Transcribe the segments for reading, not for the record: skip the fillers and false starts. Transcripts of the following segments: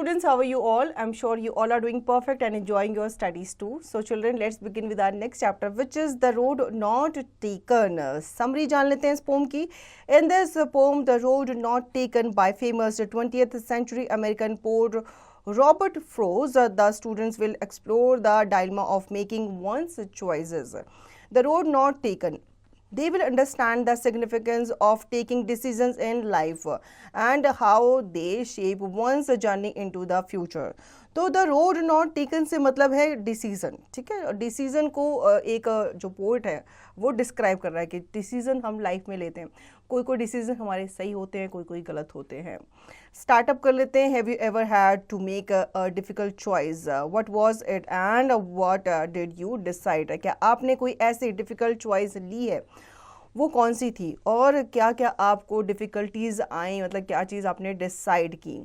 students, how are you all? I'm sure you all are doing perfect and enjoying your studies too. So children, let's begin with our next chapter, which is The Road Not Taken. Summary जान लेते हैं इस poem की. In this poem, The Road Not Taken by famous 20th century American poet Robert Frost, the students will explore the dilemma of making one's choices. The road not taken. They will understand the significance of taking decisions in life and how they shape one's journey into the future. तो the road not taken से मतलब है decision, ठीक है. Decision को एक जो poet है वो डिस्क्राइब कर रहा है कि डिसीज़न हम लाइफ में लेते हैं. कोई कोई डिसीज़न हमारे सही होते हैं, कोई कोई गलत होते हैं. स्टार्टअप कर लेते हैं. Have you ever had to make a difficult choice? What was it and what did you decide? क्या आपने कोई ऐसी डिफ़िकल्ट चॉइस ली है? वो कौन सी थी और क्या क्या आपको डिफ़िकल्टीज़ आई, मतलब क्या चीज़ आपने डिसाइड की?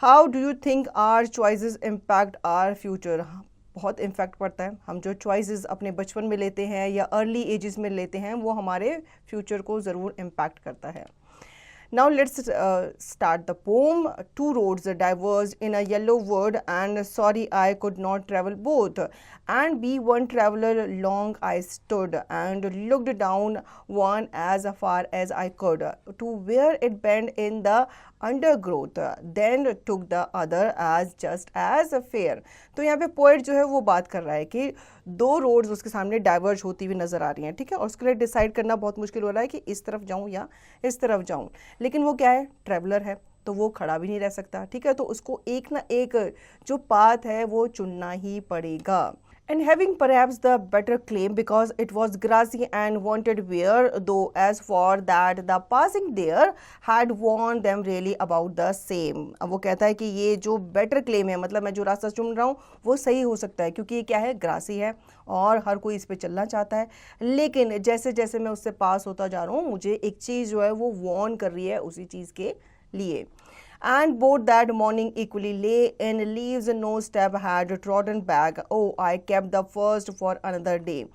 How do you think our choices impact our future? बहुत इम्पैक्ट पड़ता है. हम जो चॉइसेस अपने बचपन में लेते हैं या अर्ली एजेस में लेते हैं वो हमारे फ्यूचर को ज़रूर इम्पैक्ट करता है. Now let's start the poem. Two roads diverged in a yellow wood, and sorry I could not travel both. And be one traveler long I stood, and looked down one as far as I could, to where it bent in the undergrowth. Then took the other as just as fair. तो यहाँ पे poet जो है वो बात कर रहा है कि दो रोड्स उसके सामने डाइवर्ज होती हुई नज़र आ रही हैं, ठीक है. और उसके लिए डिसाइड करना बहुत मुश्किल हो रहा है कि इस तरफ जाऊँ या इस तरफ जाऊँ. लेकिन वो क्या है, ट्रैवलर है तो वो खड़ा भी नहीं रह सकता, ठीक है. तो उसको एक ना एक जो पाथ है वो चुनना ही पड़ेगा. And having perhaps the better claim because it was grassy and wanted wear, though as for that the passing there had warned them really about the same. अब वो कहता है कि ये जो better claim है, मतलब मैं जो रास्ता चुन रहा हूँ वो सही हो सकता है क्योंकि ये क्या है, ग्रासी है और हर कोई इस पे चलना चाहता है. लेकिन जैसे जैसे मैं उससे पास होता जा रहा हूँ मुझे एक चीज़ जो है वो वार्न कर रही है उसी चीज़ के लिए. And both that morning equally lay in leaves, no step had trodden back. Oh, I kept the first for another day,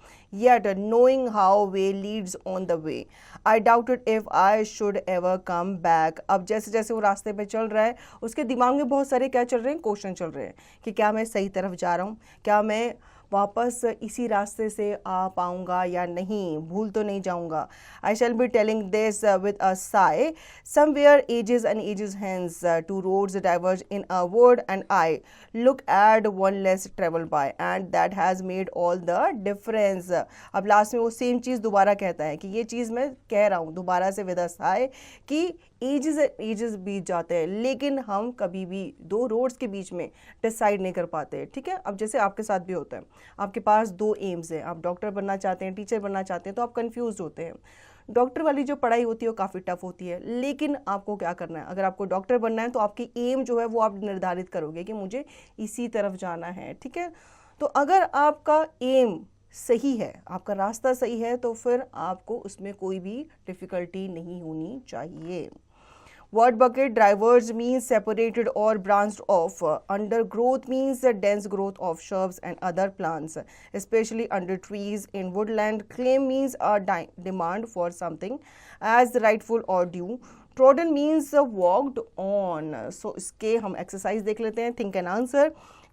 yet knowing how way leads on the way, I doubted if I should ever come back. अब जैसे जैसे वो रास्ते पे चल रहा है उसके दिमाग में बहुत सारे क्या चल रहे हैं, क्वेश्चन चल रहे हैं कि क्या मैं सही तरफ जा रहा हूँ, क्या मैं वापस इसी रास्ते से आ पाऊँगा या नहीं, भूल तो नहीं जाऊँगा. I shall be telling this with a sigh. Somewhere ages and ages hence, two roads diverge in a wood, and I look at one less traveled by, and that has made all the difference. अब last में वो same चीज़ दोबारा कहता है कि ये चीज़ मैं कह रहा हूँ दोबारा से with a sigh कि एजेस बीत जाते हैं लेकिन हम कभी भी दो रोड्स के बीच में डिसाइड नहीं कर पाते, ठीक है. अब जैसे आपके साथ भी होता है, आपके पास दो एम्स हैं, आप डॉक्टर बनना चाहते हैं, टीचर बनना चाहते हैं, तो आप कंफ्यूज होते हैं. डॉक्टर वाली जो पढ़ाई होती है वो काफ़ी टफ होती है, लेकिन आपको क्या करना है, अगर आपको डॉक्टर बनना है तो आपकी एम जो है वो आप निर्धारित करोगे कि मुझे इसी तरफ जाना है, ठीक है. तो अगर आपका एम सही है, आपका रास्ता सही है, तो फिर आपको उसमें कोई भी डिफ़िकल्टी नहीं होनी चाहिए. Word bucket diverged means separated or branched off. Undergrowth means the dense growth of shrubs and other plants, especially under trees. In woodland, claim means a demand for something as rightful or due. Trodden means walked on. So इसके हम exercise देख लेते हैं. Think and answer.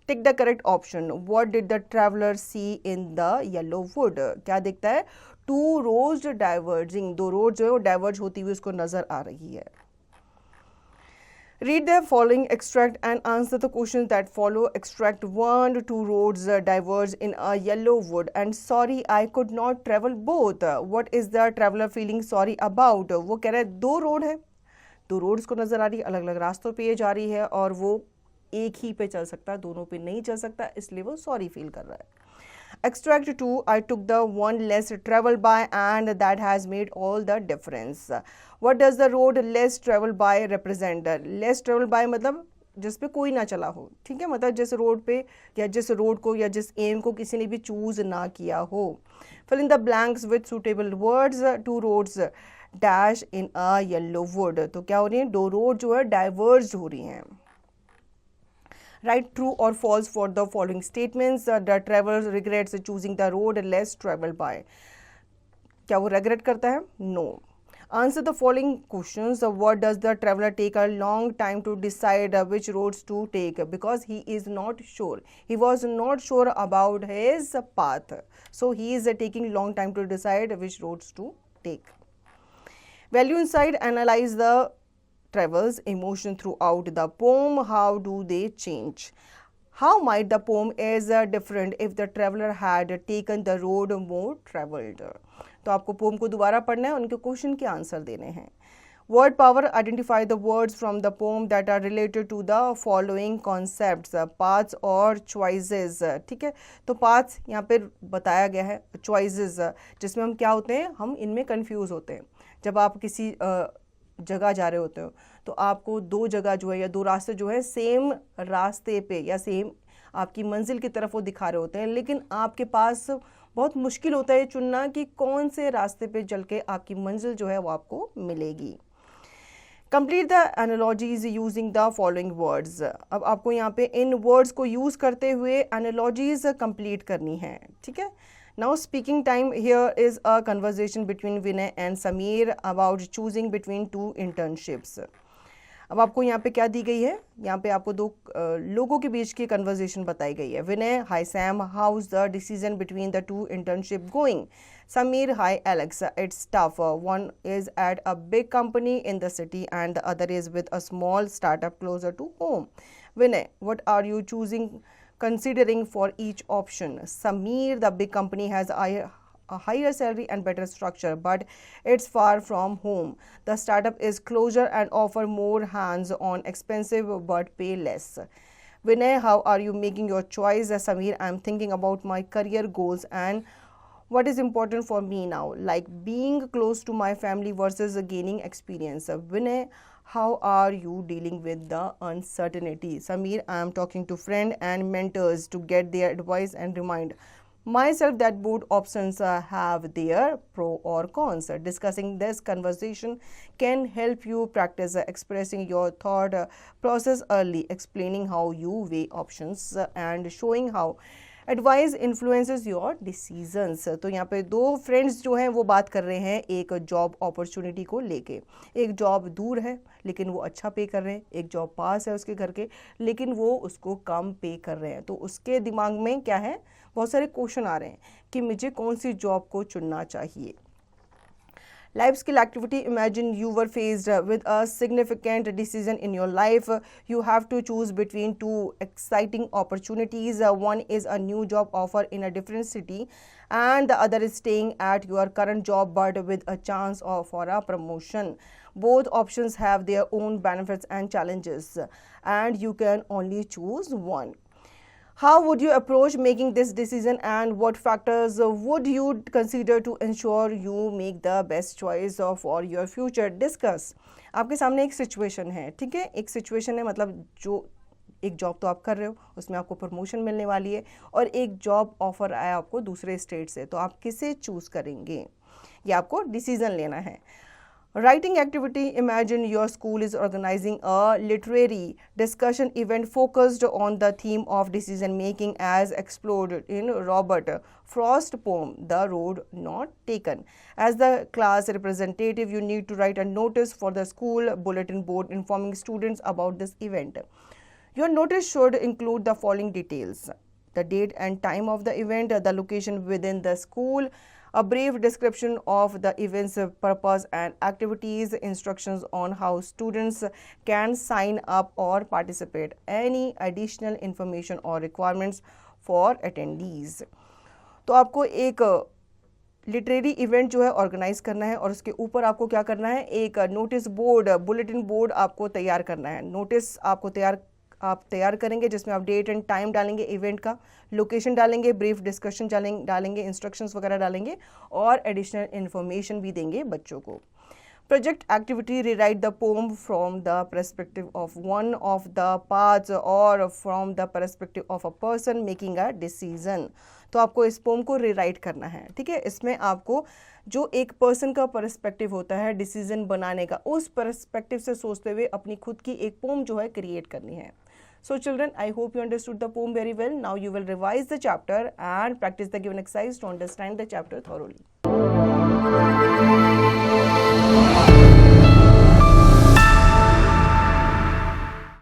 Tick the correct option. What did the traveler see in the yellow wood? क्या देखता है? Two roads diverging. दो roads जो है वो diverge होती हुई उसको नज़र आ रही है. Read the following extract and answer the questions that follow. Extract 1. Two roads diverge in a yellow wood, and sorry I could not travel both. What is the traveler feeling sorry about? वो कह रहा है दो road है, दो roads को नज़र आ रही है, अलग अलग रास्तों पे ये जा रही है और वो एक ही पे चल सकता है, दोनों पे नहीं चल सकता, इसलिए वो सॉरी फील कर रहा है. Extract 2. I took the one less traveled by, and that has made all the difference. What does the road less traveled by represent? Less traveled by मतलब जिस पे कोई ना चला हो, ठीक है, मतलब जिस रोड पे या जिस रोड को या जिस एम को किसी ने भी चूज ना किया हो. Fill in the blanks with suitable words. Two roads dash in a yellow wood. तो क्या हो रही है, दो रोड जो है डाइवर्ज हो रही हैं. Write true or false for the following statements. The traveler regrets choosing the road less traveled by. क्या वो regret करता है? No. Answer the following questions. What does the traveler take a long time to decide which roads to take? Because he is not sure. He was not sure about his path. So he is taking long time to decide which roads to take. Value inside, analyze the traveler's emotion throughout the poem. How do they change? How might the poem is different if the traveler had taken the road more traveled? तो आपको pome को दोबारा पढ़ना है, उनके question के answer देने हैं. Word power, identify the words from the poem that are related to the following concepts. Paths और चॉइसेस. ठीक है, तो पाथ्स यहाँ पे बताया गया है, चॉइसेस जिसमें हम क्या होते हैं, हम इनमें कंफ्यूज होते हैं. जब आप किसी जगह जा रहे होते हो तो आपको दो जगह जो है या दो रास्ते जो है सेम रास्ते पे या सेम आपकी मंजिल की तरफ वो दिखा रहे होते हैं, लेकिन आपके पास बहुत मुश्किल होता है चुनना कि कौन से रास्ते पे चल के आपकी मंजिल जो है वो आपको मिलेगी. Complete the analogies using the following words. अब आपको यहाँ पे इन वर्ड्स को यूज़ करते हुए एनालॉजीज कंप्लीट करनी है. ठीक है, now speaking time. Here is a conversation between Vinay and Sameer about choosing between two internships. अब आपको यहाँ पे क्या दी गई है, यहाँ पे आपको दो लोगों के बीच की कन्वर्जेशन बताई गई है. Vinay, hi Sam, how is the decision between the two internship going? Sameer, hi Alex, it's tough. One is at a big company in the city and the other is with a small startup closer to home. Vinay, what are you choosing considering for each option? Sameer, the big company has a higher salary and better structure, but it's far from home. The startup is closer and offer more hands-on, expensive but pay less. Vinay, how are you making your choice? Sameer, I'm thinking about my career goals and what is important for me now, like being close to my family versus gaining experience. Vinay, how are you dealing with the uncertainty? Sameer, I am talking to friends and mentors to get their advice and remind myself that both options have their pro or cons. Discussing this conversation can help you practice expressing your thought process early, explaining how you weigh options and showing how advice influences your decisions. तो यहाँ पे दो friends जो हैं वो बात कर रहे हैं एक जॉब अपॉर्चुनिटी को लेके. एक जॉब दूर है लेकिन वो अच्छा पे कर रहे हैं, एक जॉब पास है उसके घर के लेकिन वो उसको कम पे कर रहे हैं. तो उसके दिमाग में क्या है, बहुत सारे क्वेश्चन आ रहे हैं कि मुझे कौन सी जॉब को चुनना चाहिए. Life skill activity. Imagine you were faced with a significant decision in your life. You have to choose between two exciting opportunities. One is a new job offer in a different city and the other is staying at your current job but with a chance for a promotion. Both options have their own benefits and challenges and you can only choose one. How would you approach making this decision and what factors would you consider to ensure you make the best choice for your future? Discuss. आपके सामने एक situation है, ठीक है, एक situation है मतलब जो एक जॉब तो आप कर रहे हो उसमें आपको प्रमोशन मिलने वाली है और एक जॉब ऑफर आया आपको दूसरे स्टेट से, तो आप किसे चूज़ करेंगे, ये आपको डिसीजन लेना है. Writing activity. Imagine your school is organizing a literary discussion event focused on the theme of decision making as explored in Robert Frost's poem The Road Not Taken. As the class representative, you need to write a notice for the school bulletin board informing students about this event. Your notice should include the following details: the date and time of the event, the location within the school, a brief description of the event's purpose and activities, instructions on how students can sign up or participate, any additional information or requirements for attendees. तो आपको एक literary event जो है organise करना है और उसके ऊपर आपको क्या करना है, एक नोटिस बोर्ड, बुलेटिन बोर्ड आपको तैयार करना है. नोटिस आपको आप तैयार करेंगे जिसमें आप डेट एंड टाइम डालेंगे, इवेंट का लोकेशन डालेंगे, ब्रीफ डिस्कशन डालेंगे, इंस्ट्रक्शंस वगैरह डालेंगे और एडिशनल इन्फॉर्मेशन भी देंगे बच्चों को. Project activity. Rewrite the poem from the perspective of one of the parts और from the perspective of a person making a decision. तो आपको इस पोम को रीराइट करना है, ठीक है. इसमें आपको जो एक पर्सन का पर्सपेक्टिव होता है डिसीजन बनाने का, उस पर्सपेक्टिव से सोचते हुए अपनी खुद की एक पोम जो है क्रिएट करनी है. So children, I hope you understood the poem very well. Now you will revise the chapter and practice the given exercise to understand the chapter thoroughly.